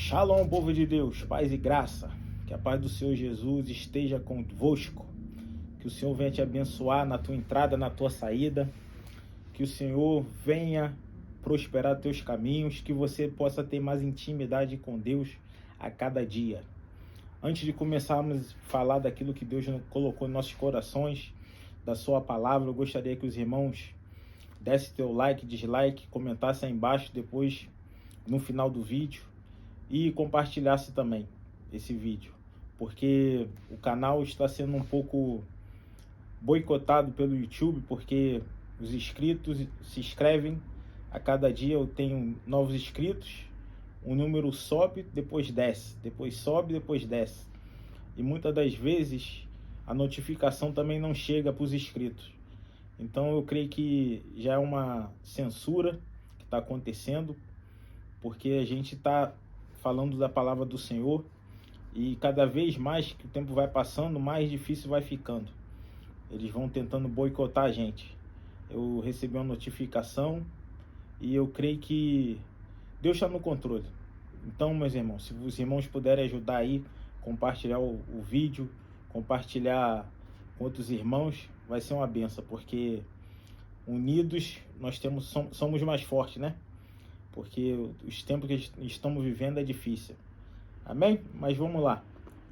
Shalom, povo de Deus, paz e graça, que a paz do Senhor Jesus esteja convosco, que o Senhor venha te abençoar na tua entrada, na tua saída, que o Senhor venha prosperar teus caminhos, que você possa ter mais intimidade com Deus a cada dia. Antes de começarmos a falar daquilo que Deus colocou em nossos corações, da sua palavra, eu gostaria que os irmãos dessem teu like, dislike, comentassem aí embaixo depois no final do vídeo e compartilhasse também esse vídeo, porque o canal está sendo um pouco boicotado pelo YouTube, porque os inscritos se inscrevem, a cada dia eu tenho novos inscritos, o número sobe, depois desce, depois sobe, depois desce, e muitas das vezes a notificação também não chega para os inscritos. Então eu creio que já é uma censura que está acontecendo, porque a gente está falando da palavra do Senhor e cada vez mais que o tempo vai passando, mais difícil vai ficando. Eles vão tentando boicotar a gente. Eu recebi uma notificação e eu creio que Deus está no controle. Então, meus irmãos, se os irmãos puderem ajudar aí, compartilhar o vídeo, compartilhar com outros irmãos, vai ser uma benção, porque unidos nós somos mais fortes, né? Porque os tempos que estamos vivendo é difícil. Amém? Mas vamos lá.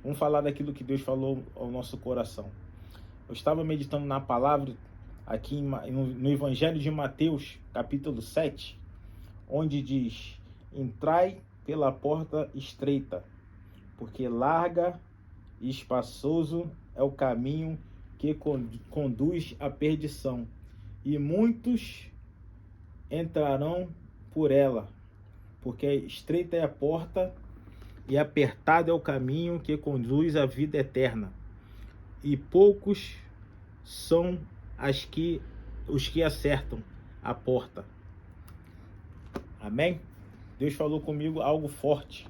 Vamos falar daquilo que Deus falou ao nosso coração. Eu estava meditando na palavra aqui no Evangelho de Mateus, capítulo 7, onde diz: entrai pela porta estreita, porque larga e espaçoso é o caminho que conduz à perdição, e muitos entrarão por ela, porque estreita é a porta e apertado é o caminho que conduz à vida eterna, e poucos são os que acertam a porta. Amém? Deus falou comigo algo forte.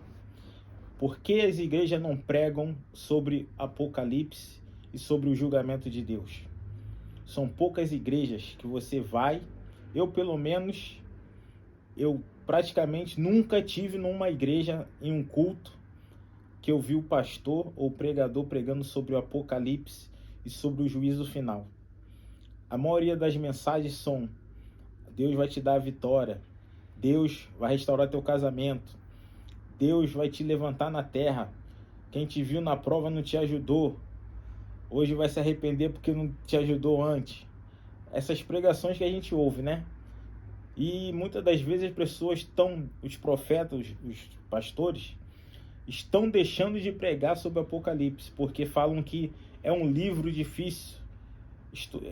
Por que as igrejas não pregam sobre Apocalipse e sobre o julgamento de Deus? São poucas igrejas que você vai. Eu, pelo menos, eu praticamente nunca tive numa igreja, em um culto, que eu vi o pastor ou pregador pregando sobre o Apocalipse e sobre o juízo final. A maioria das mensagens são: Deus vai te dar a vitória, Deus vai restaurar teu casamento, Deus vai te levantar na terra, quem te viu na prova não te ajudou, hoje vai se arrepender porque não te ajudou antes. Essas pregações que a gente ouve, né? E muitas das vezes as pessoas os profetas, os pastores, estão deixando de pregar sobre o Apocalipse, porque falam que é um livro difícil.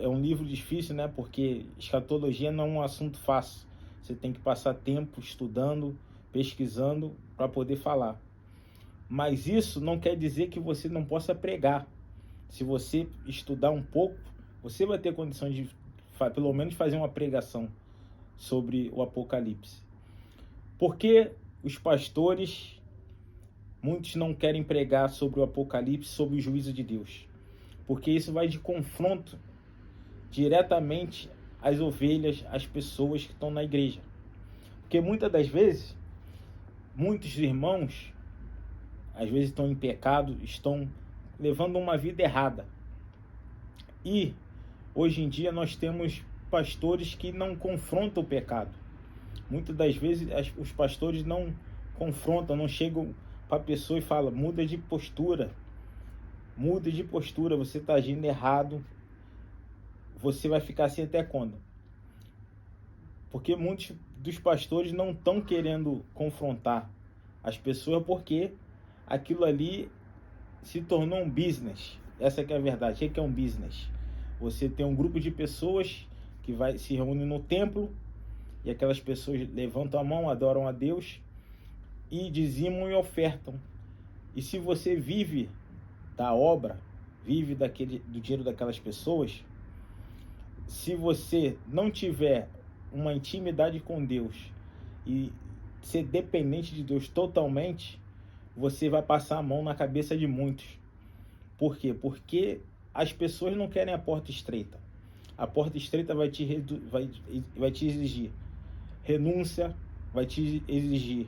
É um livro difícil, né? Porque escatologia não é um assunto fácil. Você tem que passar tempo estudando, pesquisando para poder falar. Mas isso não quer dizer que você não possa pregar. Se você estudar um pouco, você vai ter condições de pelo menos fazer uma pregação sobre o Apocalipse. Porque os pastores, muitos não querem pregar sobre o Apocalipse, sobre o juízo de Deus, porque isso vai de confronto diretamente às ovelhas, às pessoas que estão na igreja. Porque muitas das vezes, muitos irmãos, às vezes estão em pecado, estão levando uma vida errada. E hoje em dia nós temos pastores que não confrontam o pecado. Muitas das vezes os pastores não confrontam, não chegam para a pessoa e falam: muda de postura, você está agindo errado, você vai ficar assim até quando? Porque muitos dos pastores não estão querendo confrontar as pessoas, porque aquilo ali se tornou um business. Essa que é a verdade. O que é um business? Você tem um grupo de pessoas que se reúne no templo, e aquelas pessoas levantam a mão, adoram a Deus e dizimam e ofertam. E se você vive da obra, vive do dinheiro daquelas pessoas, se você não tiver uma intimidade com Deus e ser dependente de Deus totalmente, você vai passar a mão na cabeça de muitos. Por quê? Porque as pessoas não querem a porta estreita. A porta estreita vai te exigir renúncia, vai te exigir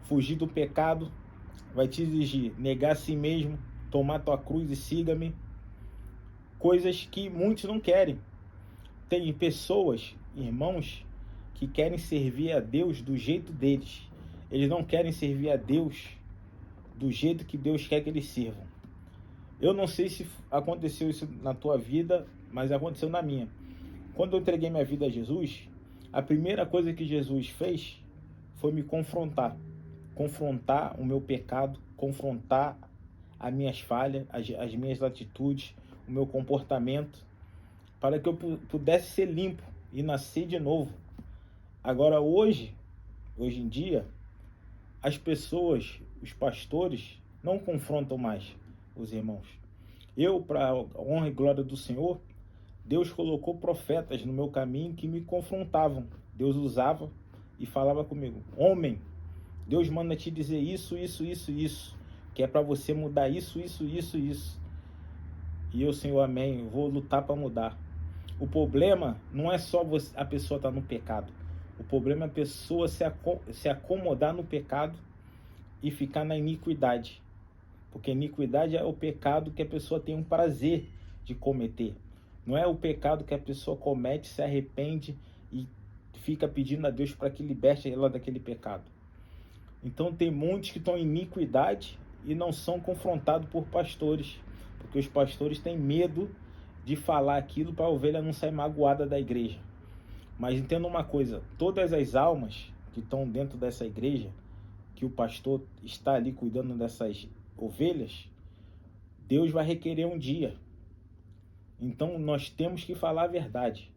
fugir do pecado, vai te exigir negar a si mesmo, tomar tua cruz e siga-me. Coisas que muitos não querem. Tem pessoas, irmãos, que querem servir a Deus do jeito deles. Eles não querem servir a Deus do jeito que Deus quer que eles sirvam. Eu não sei se aconteceu isso na tua vida, mas aconteceu na minha. Quando eu entreguei minha vida a Jesus, a primeira coisa que Jesus fez foi me confrontar. Confrontar o meu pecado, confrontar as minhas falhas, as minhas atitudes, o meu comportamento, para que eu pudesse ser limpo e nascer de novo. Agora hoje em dia, as pessoas, os pastores, não confrontam mais os irmãos. Eu, para a honra e glória do Senhor, Deus colocou profetas no meu caminho que me confrontavam. Deus usava e falava comigo: homem, Deus manda te dizer isso, que é para você mudar isso. E eu, Senhor, amém, eu vou lutar para mudar. O problema não é só a pessoa estar no pecado. O problema é a pessoa se acomodar no pecado e ficar na iniquidade. Porque iniquidade é o pecado que a pessoa tem um prazer de cometer. Não é o pecado que a pessoa comete, se arrepende e fica pedindo a Deus para que liberte ela daquele pecado. Então tem muitos que estão em iniquidade e não são confrontados por pastores. Porque os pastores têm medo de falar aquilo para a ovelha não sair magoada da igreja. Mas entenda uma coisa, todas as almas que estão dentro dessa igreja, que o pastor está ali cuidando dessas ovelhas, Deus vai requerer um dia. Então nós temos que falar a verdade.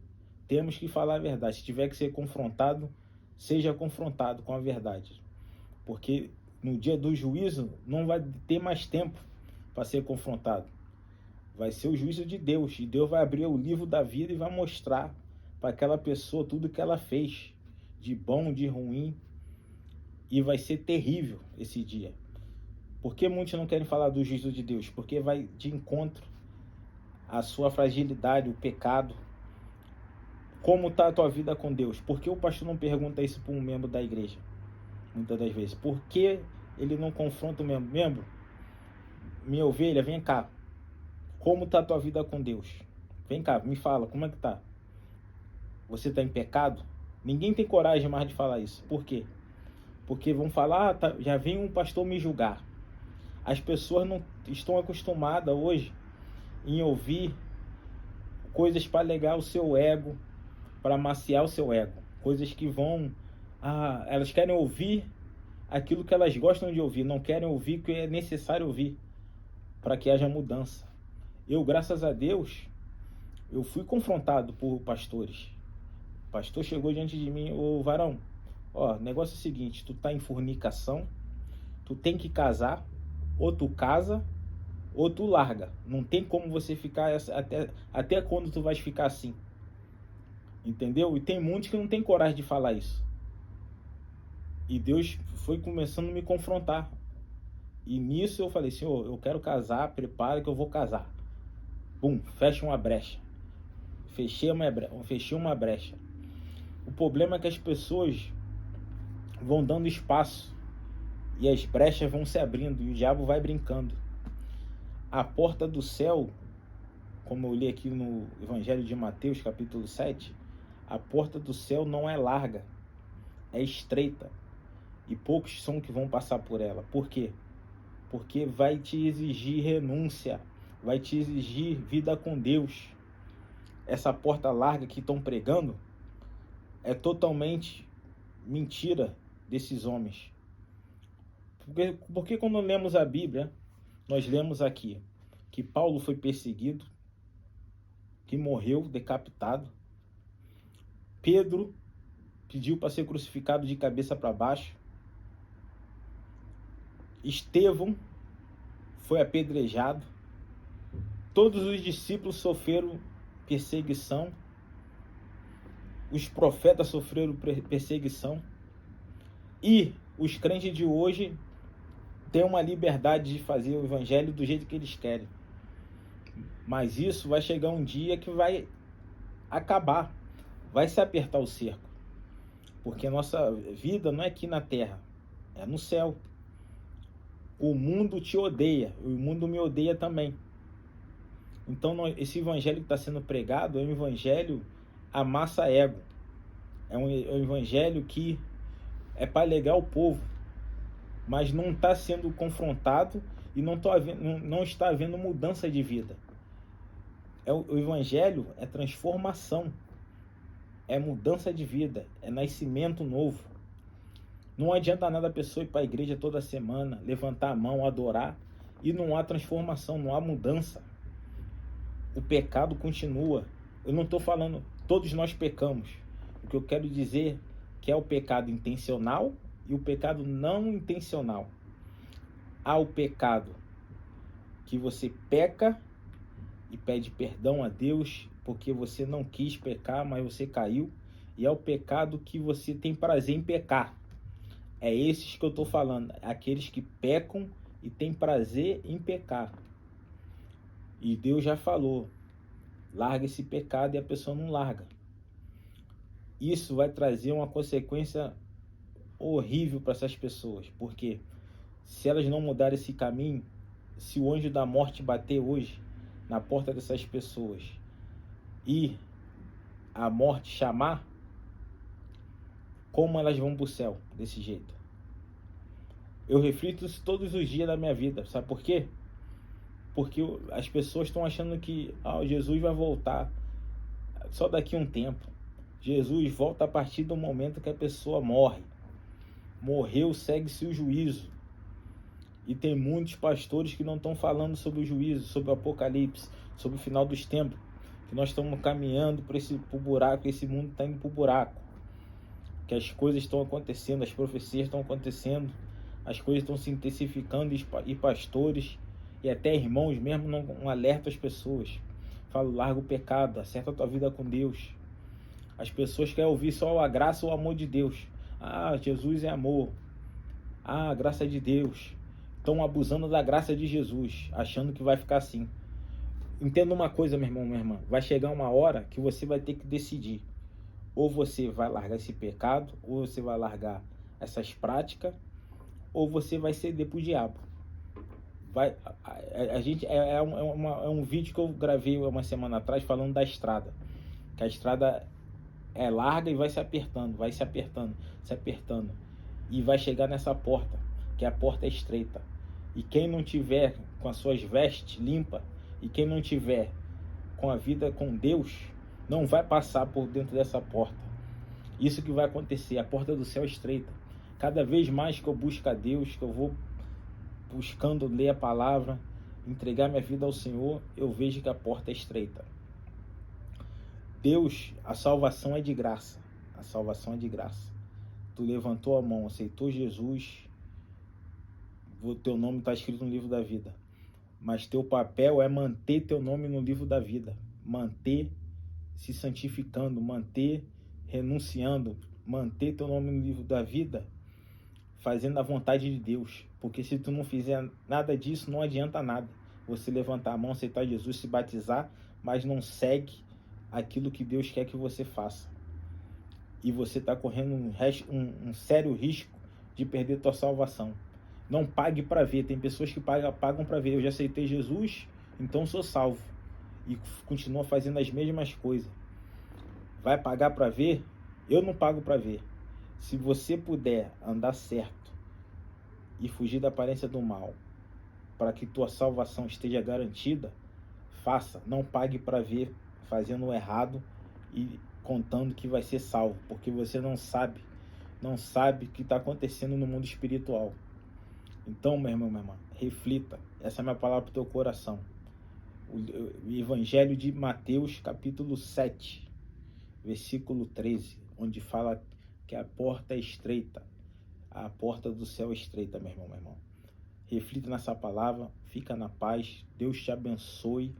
Temos que falar a verdade. Se tiver que ser confrontado, seja confrontado com a verdade. Porque no dia do juízo não vai ter mais tempo para ser confrontado. Vai ser o juízo de Deus. E Deus vai abrir o livro da vida e vai mostrar para aquela pessoa tudo que ela fez, de bom, de ruim. E vai ser terrível esse dia. Por que muitos não querem falar do juízo de Deus? Porque vai de encontro à sua fragilidade, o pecado. Como está a tua vida com Deus? Por que o pastor não pergunta isso para um membro da igreja? Muitas das vezes. Por que ele não confronta o membro? Membro, minha ovelha, vem cá. Como está a tua vida com Deus? Vem cá, me fala, como é que está? Você está em pecado? Ninguém tem coragem mais de falar isso. Por quê? Porque vão falar, já vem um pastor me julgar. As pessoas não estão acostumadas hoje em ouvir coisas para alegar o seu ego, para amaciar o seu ego. Coisas que vão... elas querem ouvir aquilo que elas gostam de ouvir, não querem ouvir o que é necessário ouvir para que haja mudança. Eu, graças a Deus, eu fui confrontado por pastores. O pastor chegou diante de mim: ô varão, negócio é o seguinte, tu tá em fornicação, tu tem que casar, ou tu casa, ou tu larga. Não tem como você ficar até quando tu vais ficar assim. Entendeu? E tem muitos que não tem coragem de falar isso. E Deus foi começando a me confrontar. E nisso eu falei: Senhor, eu quero casar, prepara que eu vou casar. Bum, fecha uma brecha. Fechei uma brecha. O problema é que as pessoas vão dando espaço e as brechas vão se abrindo e o diabo vai brincando. A porta do céu, como eu li aqui no Evangelho de Mateus, capítulo 7, a porta do céu não é larga, é estreita. E poucos são que vão passar por ela. Por quê? Porque vai te exigir renúncia, vai te exigir vida com Deus. Essa porta larga que estão pregando é totalmente mentira desses homens. Porque quando lemos a Bíblia, nós lemos aqui que Paulo foi perseguido, que morreu decapitado. Pedro pediu para ser crucificado de cabeça para baixo. Estevão foi apedrejado. Todos os discípulos sofreram perseguição. Os profetas sofreram perseguição. E os crentes de hoje têm uma liberdade de fazer o evangelho do jeito que eles querem. Mas isso vai chegar um dia que vai acabar. Vai se apertar o cerco. Porque a nossa vida não é aqui na terra. é no céu. O mundo te odeia, o mundo me odeia também. Então, esse evangelho que está sendo pregado é um evangelho amassa ego. É um evangelho que é para alegar o povo, mas não está sendo confrontado e não está havendo mudança de vida. O evangelho é transformação, é mudança de vida, é nascimento novo. Não adianta nada a pessoa ir para a igreja toda semana, levantar a mão, adorar, e não há transformação, não há mudança. O pecado continua. Eu não estou falando, todos nós pecamos. O que eu quero dizer que é o pecado intencional e o pecado não intencional. Há o pecado que você peca e pede perdão a Deus porque você não quis pecar, mas você caiu. E é o pecado que você tem prazer em pecar. É esses que eu estou falando, aqueles que pecam e têm prazer em pecar. E Deus já falou, larga esse pecado, e a pessoa não larga. Isso vai trazer uma consequência horrível para essas pessoas, porque se elas não mudarem esse caminho, se o anjo da morte bater hoje na porta dessas pessoas e a morte chamar, como elas vão para o céu desse jeito? Eu reflito isso todos os dias da minha vida. Sabe por quê? Porque as pessoas estão achando que Jesus vai voltar só daqui a um tempo. Jesus volta a partir do momento que a pessoa morre. Morreu, segue-se o juízo. E tem muitos pastores que não estão falando sobre o juízo, sobre o apocalipse, sobre o final dos tempos. Que nós estamos caminhando para o buraco, esse mundo está indo para o buraco. Que as coisas estão acontecendo, as profecias estão acontecendo, as coisas estão se intensificando, e pastores e até irmãos mesmo não alertam as pessoas. Falam, larga o pecado, acerta a tua vida com Deus. As pessoas querem ouvir só a graça ou o amor de Deus. Jesus é amor. A graça de Deus. Estão abusando da graça de Jesus, achando que vai ficar assim. Entenda uma coisa, meu irmão, minha irmã. Vai chegar uma hora que você vai ter que decidir. Ou você vai largar esse pecado, ou você vai largar essas práticas, ou você vai ceder para o diabo. É um vídeo que eu gravei uma semana atrás falando da estrada. Que a estrada é larga e vai se apertando, se apertando. E vai chegar nessa porta, que a porta é estreita. E quem não tiver com as suas vestes limpas, e quem não tiver com a vida com Deus, não vai passar por dentro dessa porta. Isso que vai acontecer, a porta do céu é estreita. Cada vez mais que eu busco a Deus, que eu vou buscando ler a palavra, entregar minha vida ao Senhor, eu vejo que a porta é estreita. Deus, a salvação é de graça. A salvação é de graça. Tu levantou a mão, aceitou Jesus, o teu nome está escrito no livro da vida. Mas teu papel é manter teu nome no livro da vida. Manter se santificando, manter renunciando, manter teu nome no livro da vida, fazendo a vontade de Deus. Porque se tu não fizer nada disso, não adianta nada. Você levantar a mão, aceitar Jesus, se batizar, mas não segue aquilo que Deus quer que você faça. E você está correndo um sério risco de perder tua salvação. Não pague para ver. Tem pessoas que pagam para ver. Eu já aceitei Jesus, então sou salvo. E continua fazendo as mesmas coisas. Vai pagar para ver? Eu não pago para ver. Se você puder andar certo e fugir da aparência do mal, para que tua salvação esteja garantida, faça. Não pague para ver fazendo o errado e contando que vai ser salvo, porque você não sabe o que está acontecendo no mundo espiritual. Então, meu irmão, minha irmã, reflita. Essa é a minha palavra para o teu coração. O Evangelho de Mateus, capítulo 7, versículo 13, onde fala que a porta é estreita. A porta do céu é estreita, meu irmão, meu irmão. Reflita nessa palavra, fica na paz, Deus te abençoe.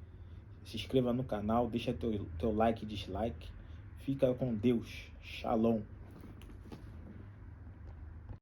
Se inscreva no canal, deixa teu like e dislike. Fica com Deus. Shalom.